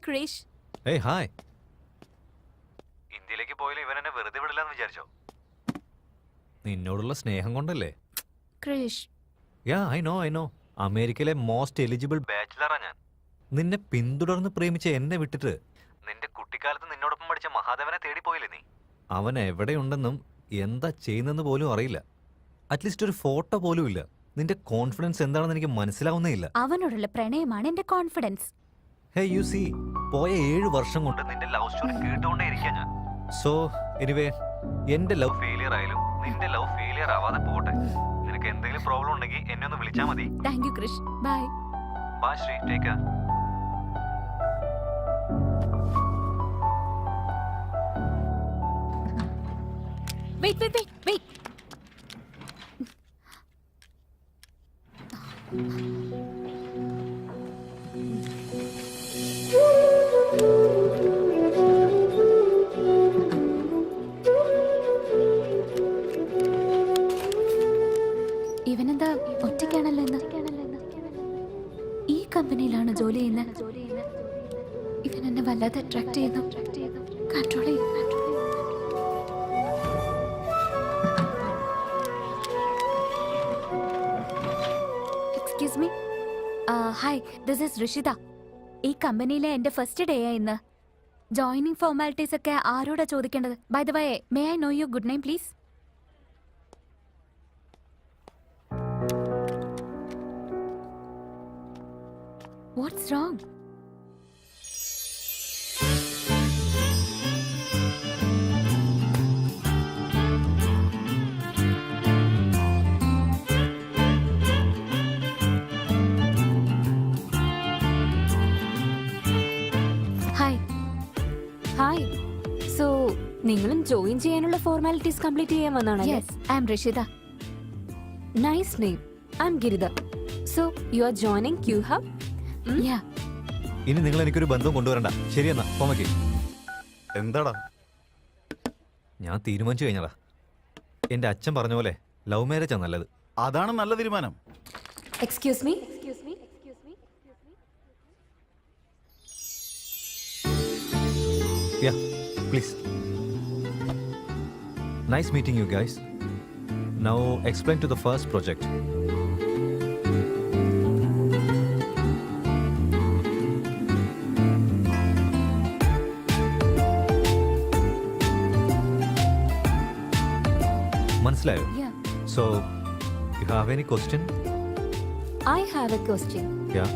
Krish. Hey, hi. ഇന്ത്യയിലേക്ക് പോയാലും ഇവൻ എന്നെ വെറുതെ വിടില്ലെന്ന് വിചാരിച്ചോ? നിന്നോടുള്ള സ്നേഹം കൊണ്ടല്ലേ? ക്രിഷ്. യാ, ഐ നോ. അമേരിക്കയിലെ മോസ്റ്റ് എലിജിബിൾ ബാച്ചിലറാ ഞാൻ. നിന്നെ പിന്തുടർന്ന് പ്രേമിച്ച എന്നെ വിട്ടിട്ട് നിന്റെ കുട്ടിക്കാലത്ത് നിന്നോടൊപ്പം പഠിച്ച മഹാദേവനെ തേടി പോയില്ലേ നീ? അവൻ എവിടെയുണ്ടെന്നും എന്താ ചെയ്യുന്നെന്ന് പോലും അറിയില്ല. അറ്റ്ലീസ്റ്റ് ഒരു ഫോട്ടോ പോലും ഇല്ല. നിന്റെ കോൺഫിഡൻസ് എന്താണെന്ന് എനിക്ക് മനസ്സിലാവുന്നേ ഇല്ല. അവനോടുള്ള പ്രണയമാണ് എന്റെ കോൺഫിഡൻസ്. ഹേ യു സീ, പോയ 7 വർഷം കൊണ്ട് നിന്റെ ലവ് സ്റ്റോറി കേട്ടുകൊണ്ടേ ഇരിക്കാൻ ഞാൻ. സോ എനിവേ, എന്റെ ലവ് ഫെയിലിയർ ആയാലും നിന്റെ ലവ് ഫെയിലിയർ ആവാതെ പോട്ടെ. നിനക്ക് എന്തെങ്കിലും പ്രോബ്ലം ഉണ്ടെങ്കിൽ എന്നെ ഒന്ന് വിളിച്ചാൽ മതി. Thank you Krish. Bye. Bye Sree, take care. Wait. ഇവനെന്താ ഒറ്റയ്ക്കാണല്ലോ ഇന്ന്? ഈ കമ്പനിയിലാണ് ജോലി ചെയ്യുന്നത്. ഇവൻ എന്നെ വല്ലാതെ അട്രാക്ട് ചെയ്യുന്നു. കൺട്രോൾ ചെയ്യും. Excuse me. Hi, this is Rishitha. ഈ കമ്പനിയിലെ എന്റെ ഫസ്റ്റ് ഡേ ആയി ഇന്ന്. ജോയിനിങ് ഫോർമാലിറ്റീസ് ഒക്കെ ആരോടാ ചോദിക്കേണ്ടത്? By the way, may I know your good name please? What's wrong? Hi. So, നിങ്ങളും ജോയിൻ ചെയ്യാനുള്ള ഫോർമാലിറ്റീസ് കംപ്ലീറ്റ് ചെയ്യാൻ വന്നാണല്ലേ? Yes, I am Rishida. Nice name. I'm Girida. So, you are joining Q-Hub? Yeah. ഇനി നിങ്ങൾ എനിക്കൊരു ബന്ധം കൊണ്ടുവരണ്ട. ശരിയെന്നാ, പോമയ്ക്ക്. എന്താടാ? ഞാൻ തീരുമാനിച്ചു കഴിഞ്ഞതാ. എന്റെ അച്ഛൻ പറഞ്ഞ പോലെ ലവ് മാരേജാ നല്ലത്. അതാണ് നല്ല തീരുമാനം. Excuse me. Yeah, please. Nice meeting you guys. Now explain to the first project. മനസ്സിലായോ? Yeah. So, you have any question? I have a question. Yeah.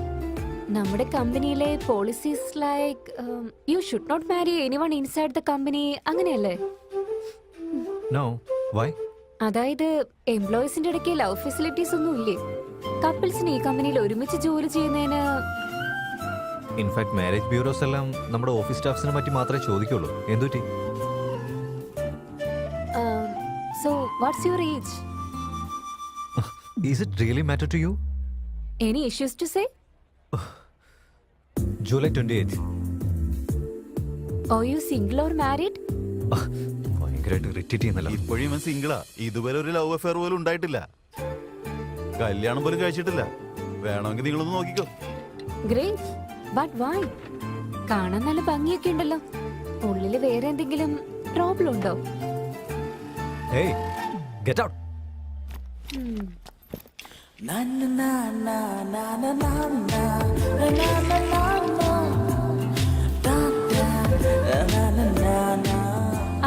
നമ്മുടെ കമ്പനിയിലെ policies like you should not marry anyone inside the company, അങ്ങനെയല്ലേ? No. Why? അതായത് എംപ്ലോയീസിന്റെ ഇടയ്ക്ക് love facilities ഒന്നും ഇല്ലേ? കപ്പിൾസിന് ഈ കമ്പനിയിൽ ഒരുമിച്ച് ജോലി ചെയ്യുന്നതിന്? ഇൻഫാക്ട് മാരേജ് ബ്യൂറോസ് എല്ലാം നമ്മുടെ ഓഫീസ് സ്റ്റാഫ്സിനെ പറ്റി മാത്രമേ ചോദിക്കുള്ളൂ. എന്തുപറ്റി? So what's your age? Is it really matter to you? Any issues to say? July 28th. Are you single or married? ഭയങ്കരമായിട്ട് ഇറിറ്റേറ്റ് ചെയ്യുന്നല്ലോ. ഇപ്പോഴും ഇവൻ സിംഗിളാ. ഇതുവരെ ഒരു ലവ് അഫെയർ പോലും ഉണ്ടായിട്ടില്ല. കല്യാണം പോലും കഴിച്ചിട്ടില്ല. വേണമെങ്കിൽ നിങ്ങളൊന്ന് നോക്കിക്കോ. Great. But why? കാണാൻ നല്ല ഭംഗിയൊക്കെ ഉണ്ടല്ലോ. ഉള്ളില് വേറെ എന്തെങ്കിലും പ്രോബ്ലം ഉണ്ടോ? Hey, get out.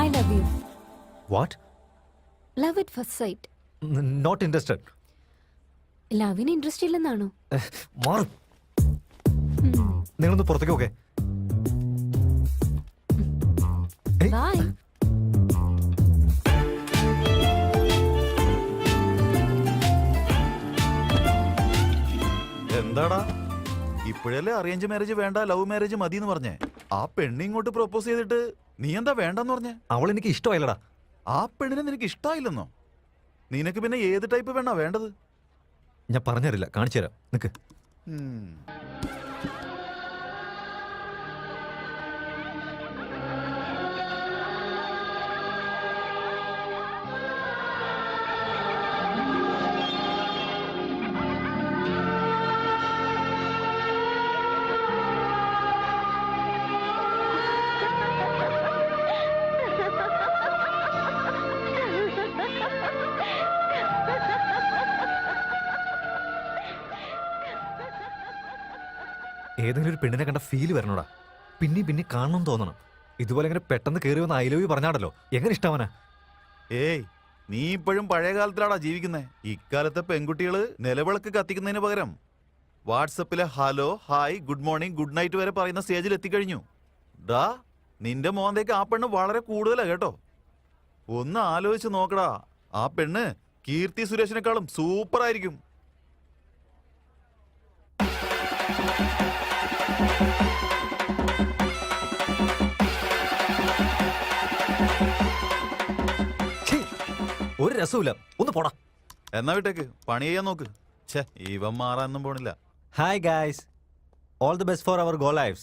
I love you. What? Love at first sight. Not interested. ലവിന് ഇൻട്രസ്റ്റ് ഇല്ലെന്നാണോ? മാറും. നിങ്ങളൊന്ന് പുറത്തേക്ക് ഓക്കെ? ബൈ. എന്താടാ, ഇപ്പോഴല്ലേ അറേഞ്ച് മാരേജ് വേണ്ട ലവ് മാരേജ് മതി എന്ന് പറഞ്ഞേ? ആ പെണ്ണ് ഇങ്ങോട്ട് പ്രൊപ്പോസ് ചെയ്തിട്ട് നീ എന്താ വേണ്ടെന്ന് പറഞ്ഞേ? അവൾ എനിക്ക് ഇഷ്ടമായില്ലടാ. ആ പെണ്ണിനെ നിനക്ക് ഇഷ്ടമായില്ലെന്നോ? നിനക്ക് പിന്നെ ഏത് ടൈപ്പ് പെണ്ണാ വേണ്ടത്? ഞാൻ പറഞ്ഞുതരില്ല, കാണിച്ചു തരാം. നിക്ക്. ഏതെങ്കിലും ഒരു പെണ്ണിനെ കണ്ട ഫീല് വരണോടാ. പിന്നെ കാണണം തോന്നണം. ഇതുപോലെ ഇങ്ങനെ പെട്ടെന്ന് കയറി വന്ന് ഐ ലവ് യു പറഞ്ഞാടല്ലോ, എങ്ങനെ ഇഷ്ടാവനാ? ഏയ്, നീ ഇപ്പോഴും പഴയ കാലത്തിലാടാ ജീവിക്കുന്നേ. ഇക്കാലത്തെ പെൺകുട്ടികള് നിലവിളക്ക് കത്തിക്കുന്നതിന് പകരം വാട്സപ്പിലെ hello, hi, good morning, good night വരെ പറയുന്ന സ്റ്റേജിൽ എത്തിക്കഴിഞ്ഞു. ഡാ, നിന്റെ മോന്തേക്ക് ആ പെണ്ണ് വളരെ കൂടുതലാ കേട്ടോ. ഒന്ന് ആലോചിച്ച് നോക്കടാ, ആ പെണ്ണ് കീർത്തി സുരേഷിനെക്കാളും സൂപ്പർ ആയിരിക്കും. ഛീ, ഒരു രസമില്ല, ഒന്ന് പോടാ. എന്നാ വിട്ടേക്ക്, പണി ചെയ്യാൻ നോക്ക്. ഛേ, ഇവൻ മാറാനൊന്നും പോണില്ല. Hi guys, all the best for our go lives.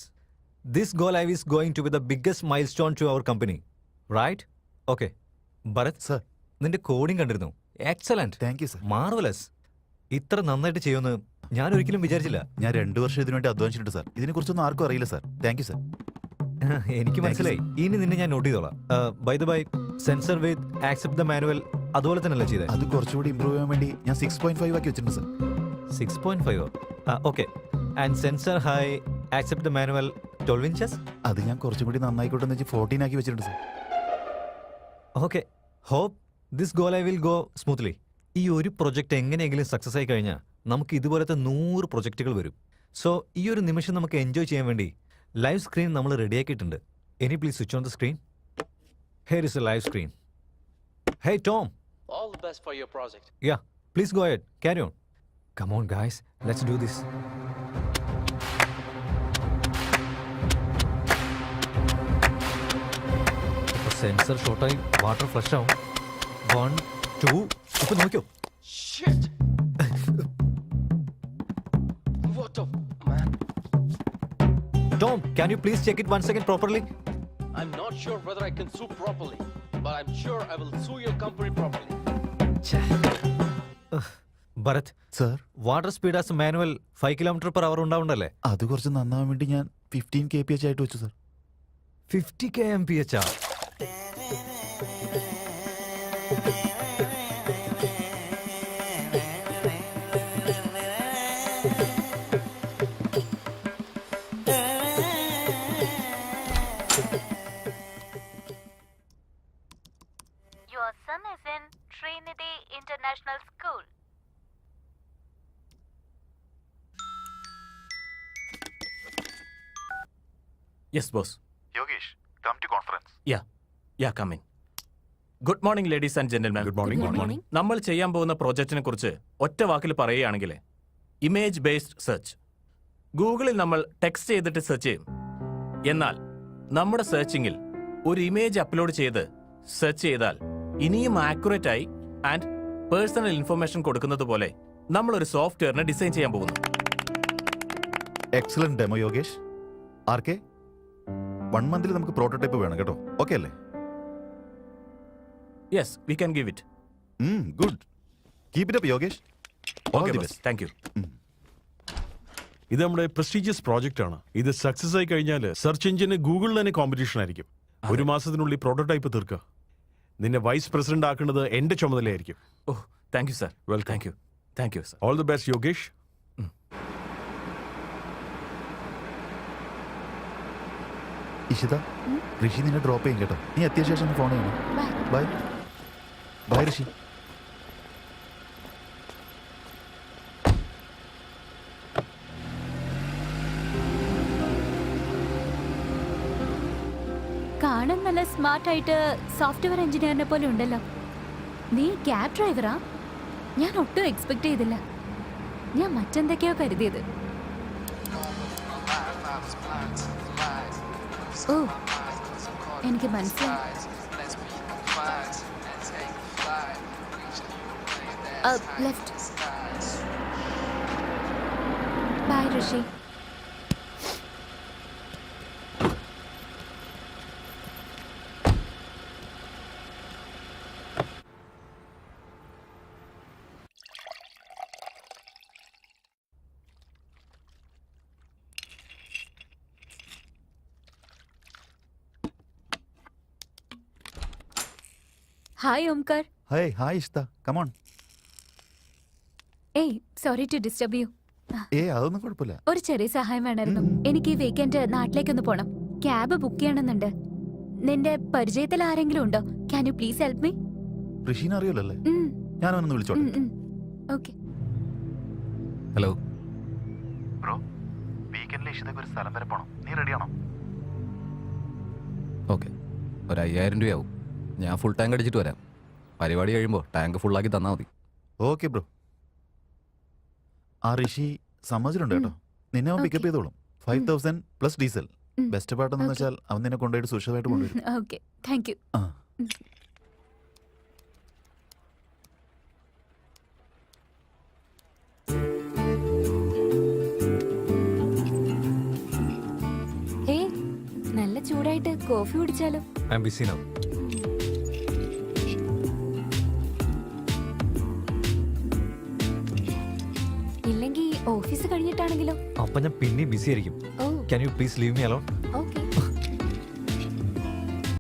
This go live is going to be the biggest milestone to our company, right? Okay. Bharat sir, നിന്റെ കോഡിംഗ് കണ്ടിരുന്നു. Excellent, thank you sir. Marvellous. ഇത്ര നന്നായിട്ട് ചെയ്യുമെന്ന് ഞാൻ ഒരിക്കലും വിചാരിച്ചില്ല. ഞാൻ 2 വർഷം ഇതിനുവേണ്ടി അധ്വാനിച്ചിട്ടുണ്ട് സർ. ഇതിനെ കുറിച്ചൊന്നും ആർക്കും അറിയില്ല സർ. Thank you sir. എനിക്ക് മനസ്സിലായി. ഇനി നിന്നെ ഞാൻ നോട്ട് ചെയ്തോളാം. By the by, sensor with accept the manual അതുപോലെ തന്നെയല്ലേ ചെയ്തേ? അത് കുറച്ചുകൂടി ഇമ്പ്രൂവ് ചെയ്യാൻ വേണ്ടി ഞാൻ 6.5 ആക്കി വെച്ചിട്ടുണ്ട് sir. 6.5. Okay. And sensor high accept the manual 12 inches. അത് ഞാൻ കുറച്ചും കൂടി നന്നായിക്കോട്ടെ എന്ന് വെച്ച് 14 ആക്കി വെച്ചിട്ടുണ്ട് sir. Okay, hope this go live will go smoothly. ഈ ഒരു പ്രൊജക്ട് എങ്ങനെയെങ്കിലും സക്സസ് ആയി കഴിഞ്ഞാൽ നമുക്ക് ഇതുപോലത്തെ 100 പ്രൊജക്റ്റുകൾ വരും. സോ ഈ ഒരു നിമിഷം നമുക്ക് എൻജോയ് ചെയ്യാൻ വേണ്ടി ലൈവ് സ്ക്രീൻ നമ്മൾ റെഡിയാക്കിയിട്ടുണ്ട്. Any please switch on the screen. Here is a live screen. Hey Tom. All the best for your project. Ya, please go ahead, carry on. Come on guys, let's do this. Sensor ഷോർട്ടായി water flush ആവും. 1 2 ഇപ്പൊ നോക്കിയോ? Shit! What the man? Tom, can you please check it once again properly? I'm not sure whether I can sue properly, but I'm sure I will sue your company properly. Bharat, sir, water speed as manual 5 km/h ഉണ്ടാവുണ്ടല്ലേ? അത് കുറച്ച് നന്നാവാൻ വേണ്ടി ഞാൻ 15 kph ആയിട്ട് വെച്ചു sir. 50 kmph. Your son is in Trinity International School. Yes, boss. Yogesh, come to conference. Yeah, come in. Good morning, ladies and gentlemen. Good morning. നമ്മൾ ചെയ്യാൻ പോകുന്ന പ്രോജക്റ്റിനെ കുറിച്ച് ഒറ്റ വാക്കിൽ പറയുകയാണെങ്കിൽ ഇമേജ് ബേസ്ഡ് സെർച്ച്. ഗൂഗിളിൽ നമ്മൾ ടെക്സ്റ്റ് ചെയ്തിട്ട് സെർച്ച് ചെയ്യും. എന്നാൽ നമ്മുടെ സെർച്ചിങ്ങിൽ ഒരു ഇമേജ് അപ്ലോഡ് ചെയ്ത് സെർച്ച് ചെയ്താൽ ഇനിയും ആക്യുറേറ്റ് ആയി ആൻഡ് പേഴ്സണൽ ഇൻഫർമേഷൻ കൊടുക്കുന്നത് പോലെ നമ്മളൊരു സോഫ്റ്റ്വെയറിനെ ഡിസൈൻ ചെയ്യാൻ പോകുന്നു. Excellent demo Yogesh. ആർക്കെ 1 month നമുക്ക് പ്രോട്ടോടൈപ്പ് വേണം കേട്ടോ. ഓക്കെ അല്ലേ? Yes, we can give it. Good. Keep it up Yogesh. All okay the boss, best. Thank you. ഇത് നമ്മുടെ പ്രസ്റ്റീജിയസ് പ്രോജക്റ്റ് ആണ്. ഇത് സക്സസ് ആയി കഴിഞ്ഞാൽ സെർച്ച് എഞ്ചിന് ഗൂഗിളിൽ തന്നെ കോമ്പറ്റീഷൻ ആയിരിക്കും. 1 മാസത്തിനുള്ളിൽ പ്രോട്ടോടൈപ്പ് തീർക്കുക. നിന്നെ വൈസ് പ്രസിഡന്റ് ആക്കുന്നത് എന്റെ ചുമതലയായിരിക്കും. Oh, thank you sir. Welcome. Thank you sir. All the best Yogesh. Ishita, Rishi നിന്നെ ഡ്രോപ്പ് ചെയ്യും കേട്ടോ. നീ എത്തിയ ശേഷം ഫോൺ ചെയ്യണം. Bye bye Rishi. കാണാൻ നല്ല സ്മാർട്ട് ആയിട്ട് സോഫ്റ്റ്വെയർ എഞ്ചിനീയറിനെ പോലെ ഉണ്ടല്ലോ. നീ ക്യാബ് ഡ്രൈവറാ? ഞാൻ ഒട്ടും എക്സ്പെക്ട് ചെയ്തില്ല. ഞാൻ മറ്റെന്തൊക്കെയോ കരുതിയത്. ഓ, എനിക്ക് മനസ്സിലായി. Left. Bye Rishi. Hi, Omkar. Hey, hi Ishita. Come on. Hey, sorry to disturb you. അതൊന്നും കുഴപ്പമില്ല. ഒരു ചെറിയ സഹായം വേണമായിരുന്നു. എനിക്ക് ഈ വീക്കെൻഡ് നാട്ടിലേക്കൊന്ന് പോണം. ക്യാബ് ബുക്ക് ചെയ്യണമെന്നുണ്ട്. നിന്റെ പരിചയത്തിൽ ആരെങ്കിലും ഉണ്ടോ? Can you please help me? ഋഷീനെ അറിയില്ലല്ലേ? ഞാനൊന്ന് വിളിച്ചോട്ടെ. ഓക്കെ. ഹലോ ബ്രോ, വീക്കെൻഡിൽ ഇഷിതയ്ക്ക് ഒരു സ്ഥലം വരെ പോണം. നീ റെഡിയാണോ? ഓക്കെ, ഒരു 5000 രൂപയാവും. ഞാൻ ഫുൾ ടാങ്ക് അടിച്ചിട്ട് വരാം. പരിപാടി കഴിയുമ്പോൾ ടാങ്ക് ഫുള്ളാക്കി തന്നാൽ മതി. Okay bro. ആ ഋഷി സമ്മതിച്ചിട്ടുണ്ട് കേട്ടോ. നിന്നെ അവൻ പിക്കപ്പ് ചെയ്തോളും. 5000 പ്ലസ് ഡീസൽ. ബെസ്റ്റ് പാട്ടെന്ന് വെച്ചാൽ അവൻ നിന്നെ കൊണ്ടുപോയിട്ട് സുരക്ഷിതമായിട്ട് കൊണ്ടുവരും. Okay, thank you. ആ. ഹേ, നല്ല ചൂടായിട്ട് കോഫി കുടിച്ചാലോ? I am busy now. ഇല്ലെങ്കിൽ ഓഫീസ് കഴിഞ്ഞിട്ടാണെങ്കിലോ? അപ്പൊ ഞാൻ പിന്നെയും ബിസി ആയിരിക്കും. Oh can you please leave me alone? Okay.